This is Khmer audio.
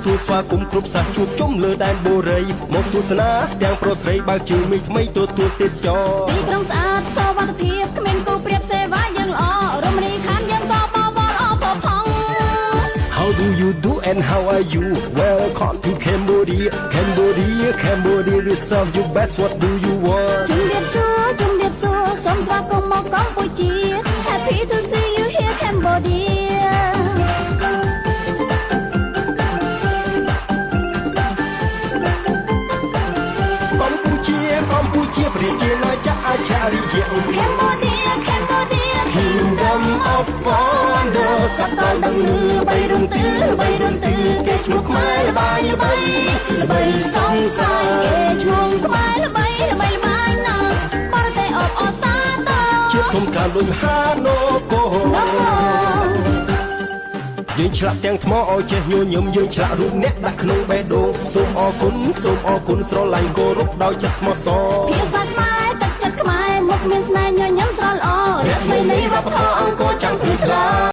ទូស្វាគមន៍គ្រប់សាសជួបជុំលើដែនបូរីមកទស្សនាទាំងប្រុសស្រីបើកជើងមីថ្មីទទួលទេសចរទីក្រុងស្អាតសុវត្ថិភាពគ្មានគូប្រៀបសេវាយើងល្អរមណីយដ្ឋានយើងក៏បវរអបផង How do you do and how are you Welcome to Cambodia Cambodia Cambodia reserve you best what do you want ជំរាបសួរសូមស្វាគមន៍មកកម្ពុជា Happy to see you here Cambodia កម្ពុជាប្រជាណាចក្រអច្ឆរិយៈ Cambodia Kingdom of Wonder សត្វដល់ដឹងលឺបីរំទឺគេឈ្មោះខ្មែរល្បាយល្បីសង្សារគេឈ្មោះខ្មែរល្បីណាស់បរទេសអបអសាទរ ជាធំការលុយហាណូកូយើងឆ្លាក់ទាំងថ្មឲ្យចេះញញឹមយើងឆ្លាក់រូបអ្នកដាក់ក្នុងបេះដូងសូមអរគុណស្រឡាញ់គោរពដោយចិត្តស្មោះសរភាសាខ្មែរទឹកចិត្តខ្មែរមុខមានស្នេហ៍ញញឹមស្រស់ល្អរស្មីនៃវប្បធម៌អង្គរចាំងព្រឺថ្លា